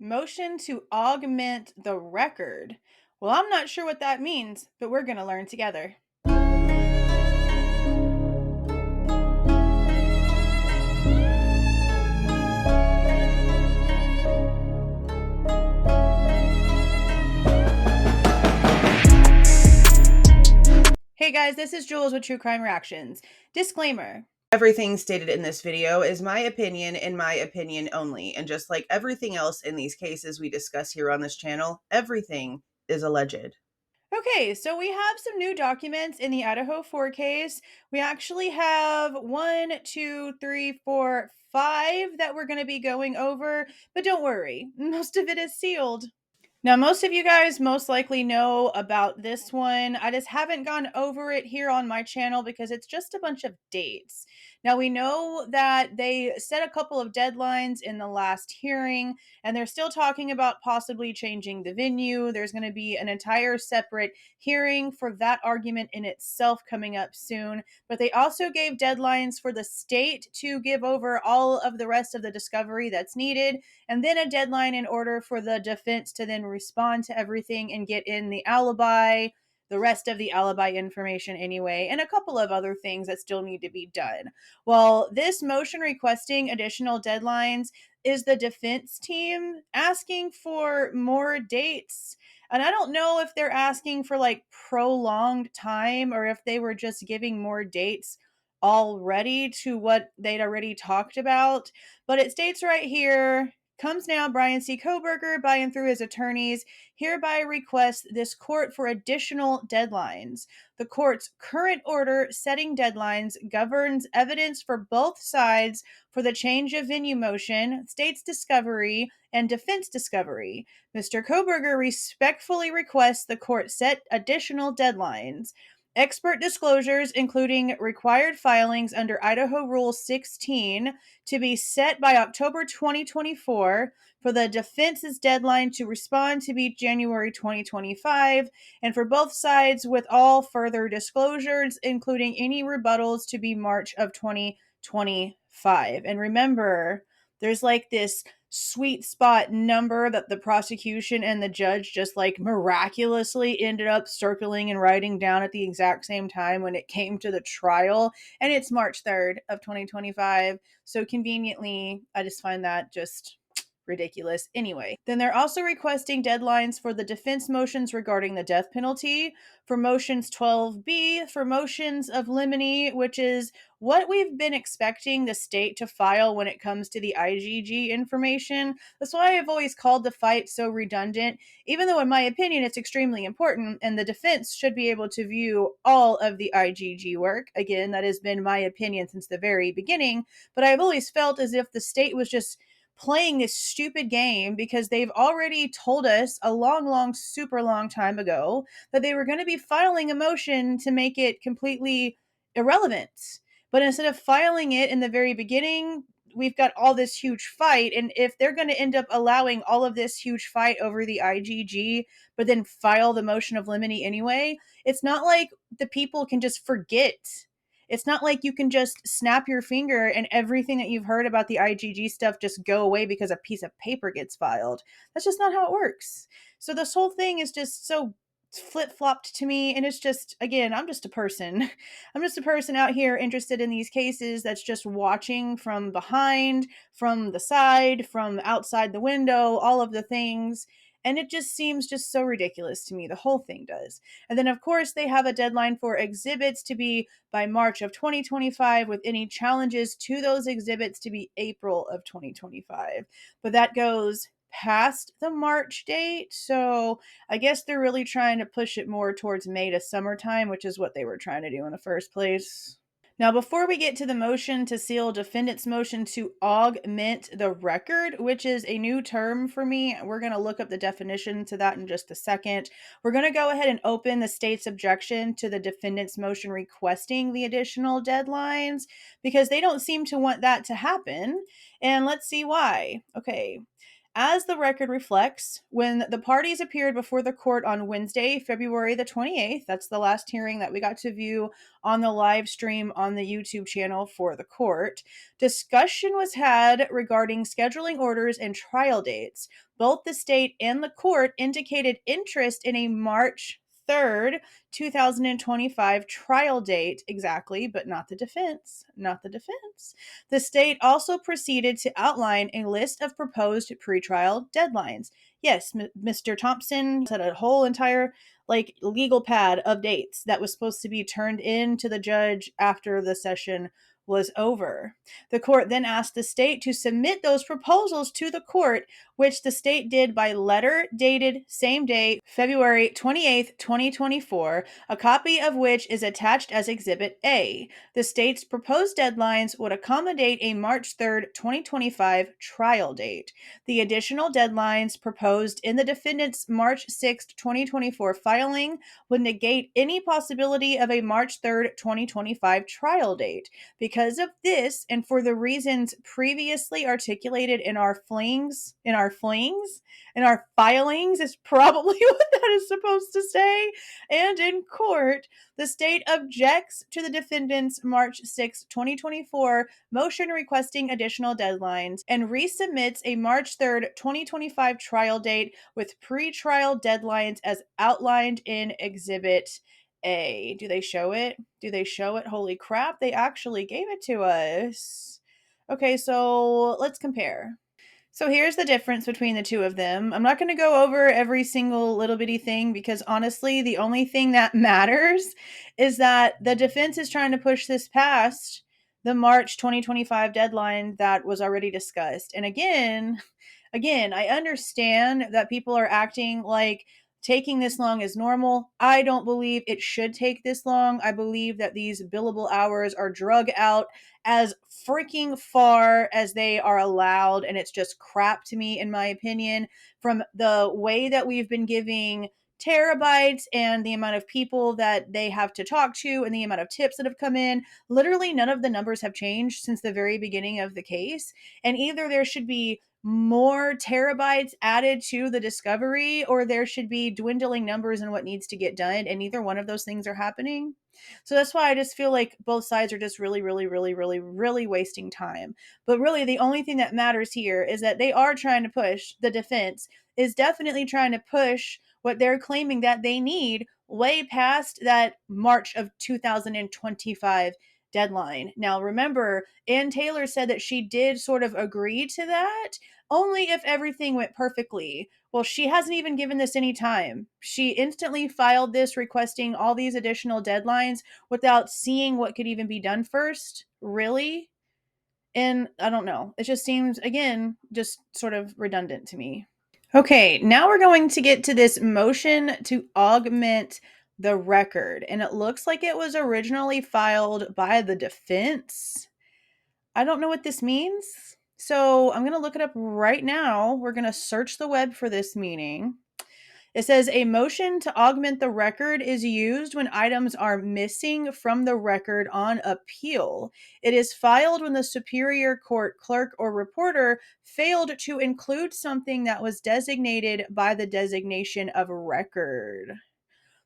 Motion to augment the record. Well, I'm not sure what that means, but we're going to learn together. Hey guys, this is Jules with True Crime Reactions. Disclaimer. Everything stated in this video is my opinion and my opinion only, and just like everything else in these cases we discuss here on this channel, everything is alleged. Okay, so we have some new documents in the Idaho 4 case. We actually have 1, 2, 3, 4, 5 that we're going to be going over, but don't worry, most of it is sealed. Now, most of you guys most likely know about this one. I just haven't gone over it here on my channel because it's just a bunch of dates. Now, we know that they set a couple of deadlines in the last hearing, and they're still talking about possibly changing the venue. There's going to be an entire separate hearing for that argument in itself coming up soon. But they also gave deadlines for the state to give over all of the rest of the discovery that's needed, and then a deadline in order for the defense to then respond to everything and get in the alibi, the rest of the alibi information anyway, and a couple of other things that still need to be done. Well, this motion requesting additional deadlines is the defense team asking for more dates. And I don't know if they're asking for like prolonged time or if they were just giving more dates already to what they'd already talked about. But it states right here, comes now Bryan C. Kohberger by and through his attorneys hereby requests this court for additional deadlines. The court's current order setting deadlines governs evidence for both sides for the change of venue motion, state's discovery, and defense discovery. Mr. Kohberger respectfully requests the court set additional deadlines. Expert disclosures, including required filings under Idaho Rule 16, to be set by October 2024, for the defense's deadline to respond to be January 2025, and for both sides with all further disclosures, including any rebuttals, to be March of 2025. And remember, there's like this sweet spot number that the prosecution and the judge just like miraculously ended up circling and writing down at the exact same time when it came to the trial, and it's March 3rd of 2025. So conveniently, I just find that just ridiculous. Anyway, then they're also requesting deadlines for the defense motions regarding the death penalty, for motions 12B, for motions of limine, which is what we've been expecting the state to file when it comes to the IGG information. That's why I've always called the fight so redundant, even though in my opinion it's extremely important and the defense should be able to view all of the IGG work. Again, that has been my opinion since the very beginning, but I've always felt as if the state was just playing this stupid game because they've already told us a long, super long time ago that they were going to be filing a motion to make it completely irrelevant. But instead of filing it in the very beginning, we've got all this huge fight. And if they're going to end up allowing all of this huge fight over the IGG, but then file the motion of limine anyway, it's not like the people can just forget. It's not like you can just snap your finger and everything that you've heard about the IGG stuff just go away because a piece of paper gets filed. That's just not how it works. So this whole thing is just so flip-flopped to me, and it's just, again, I'm just a person. I'm just a person out here interested in these cases that's just watching from behind, from the side, from outside the window, all of the things. And it just seems just so ridiculous to me. The whole thing does. And then, of course, they have a deadline for exhibits to be by March of 2025, with any challenges to those exhibits to be April of 2025. But that goes past the March date. So I guess they're really trying to push it more towards May to summertime, which is what they were trying to do in the first place. Now, before we get to the motion to seal defendant's motion to augment the record, which is a new term for me, we're going to look up the definition to that in just a second. We're going to go ahead and open the state's objection to the defendant's motion requesting the additional deadlines because they don't seem to want that to happen. And let's see why. Okay. As the record reflects, when the parties appeared before the court on Wednesday, February the 28th, that's the last hearing that we got to view on the live stream on the YouTube channel for the court, discussion was had regarding scheduling orders and trial dates. Both the state and the court indicated interest in a March 3rd, 2025 trial date exactly, but not the defense. Not the defense. The state also proceeded to outline a list of proposed pretrial deadlines. Yes, Mr. Thompson had a whole entire legal pad of dates that was supposed to be turned in to the judge after the session was over. The court then asked the state to submit those proposals to the court, which the state did by letter dated same day, February 28th, 2024, a copy of which is attached as Exhibit A. The state's proposed deadlines would accommodate a March 3rd, 2025 trial date. The additional deadlines proposed in the defendant's March 6th, 2024 filing would negate any possibility of a March 3rd, 2025 trial date. Because of this, and for the reasons previously articulated in our filings is probably what that is supposed to say, and in court, the state objects to the defendant's March 6, 2024 motion requesting additional deadlines and resubmits a March 3rd, 2025 trial date with pre-trial deadlines as outlined in Exhibit A. Do they show it? Do they show it? Holy crap, they actually gave it to us. Okay, so let's compare. So here's the difference between the two of them. I'm not going to go over every single little bitty thing because honestly, the only thing that matters is that the defense is trying to push this past the March 2025 deadline that was already discussed. And again, I understand that people are acting like taking this long is normal. I don't believe it should take this long. I believe that these billable hours are drug out as freaking far as they are allowed, and it's just crap to me, in my opinion, from the way that we've been giving terabytes and the amount of people that they have to talk to and the amount of tips that have come in. Literally none of the numbers have changed since the very beginning of the case, and either there should be more terabytes added to the discovery or there should be dwindling numbers in what needs to get done, and neither one of those things are happening. So that's why I just feel like both sides are just really wasting time. But really the only thing that matters here is that they are trying to push, the defense is definitely trying to push what they're claiming that they need way past that March of 2025 deadline. Now, remember, Ann Taylor said that she did sort of agree to that only if everything went perfectly. Well, she hasn't even given this any time. She instantly filed this requesting all these additional deadlines without seeing what could even be done first. Really? And I don't know. It just seems, again, just sort of redundant to me. Okay, now we're going to get to this motion to augment the record. And it looks like it was originally filed by the defense. I don't know what this means. So I'm going to look it up right now. We're going to search the web for this meaning. It says a motion to augment the record is used when items are missing from the record on appeal. It is filed when the Superior Court clerk or reporter failed to include something that was designated by the designation of record.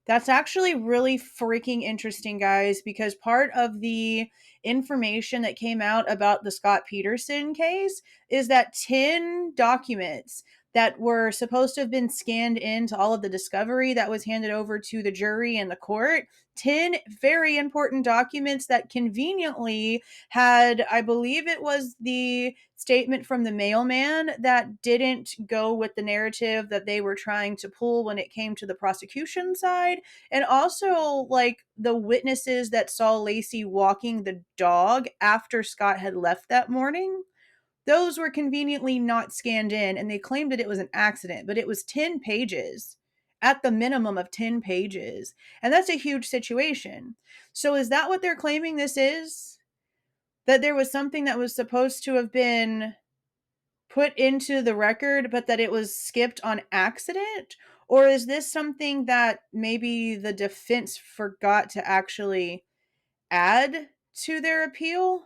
That's actually really freaking interesting, guys, because part of the information that came out about the Scott Peterson case is that 10 documents that were supposed to have been scanned into all of the discovery that was handed over to the jury and the court, 10 very important documents that conveniently had, I believe it was the statement from the mailman that didn't go with the narrative that they were trying to pull when it came to the prosecution side. And also, like, the witnesses that saw Lacey walking the dog after Scott had left that morning, those were conveniently not scanned in, and they claimed that it was an accident, but it was 10 pages, at the minimum of 10 pages. And that's a huge situation. So is that what they're claiming this is? That there was something that was supposed to have been put into the record, but that it was skipped on accident? Or is this something that maybe the defense forgot to actually add to their appeal?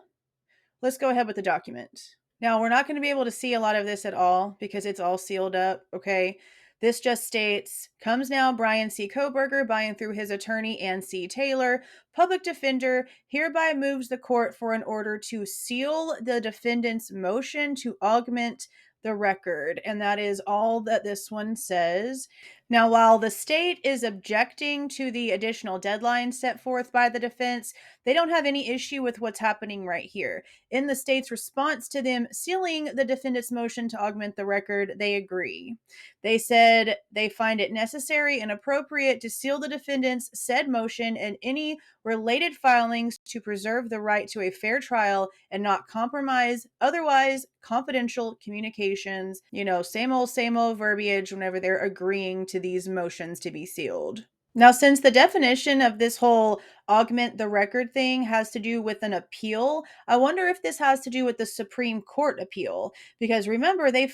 Let's go ahead with the document. Now, we're not going to be able to see a lot of this at all because it's all sealed up, okay? This just states, comes now Bryan C. Kohberger, by and through his attorney Ann C. Taylor, public defender, hereby moves the court for an order to seal the defendant's motion to augment the record. And that is all that this one says. Now, while the state is objecting to the additional deadline set forth by the defense, they don't have any issue with what's happening right here. In the state's response to them sealing the defendant's motion to augment the record, they agree. They said they find it necessary and appropriate to seal the defendant's said motion and any related filings to preserve the right to a fair trial and not compromise otherwise confidential communications. Same old verbiage whenever they're agreeing to these motions to be sealed. Now, since the definition of this whole augment the record thing has to do with an appeal, I wonder if this has to do with the Supreme Court appeal. Because remember, the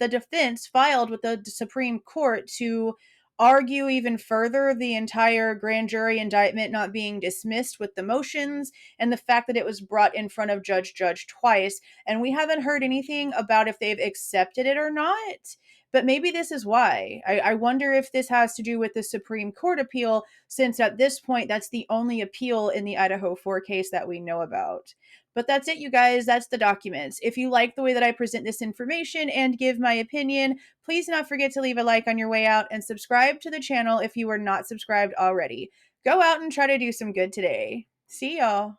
defense filed with the Supreme Court to argue even further the entire grand jury indictment not being dismissed with the motions and the fact that it was brought in front of Judge twice. And we haven't heard anything about if they've accepted it or not. But maybe this is why. I wonder if this has to do with the Supreme Court appeal, since at this point, that's the only appeal in the Idaho 4 case that we know about. But that's it, you guys. That's the documents. If you like the way that I present this information and give my opinion, please do not forget to leave a like on your way out and subscribe to the channel if you are not subscribed already. Go out and try to do some good today. See y'all.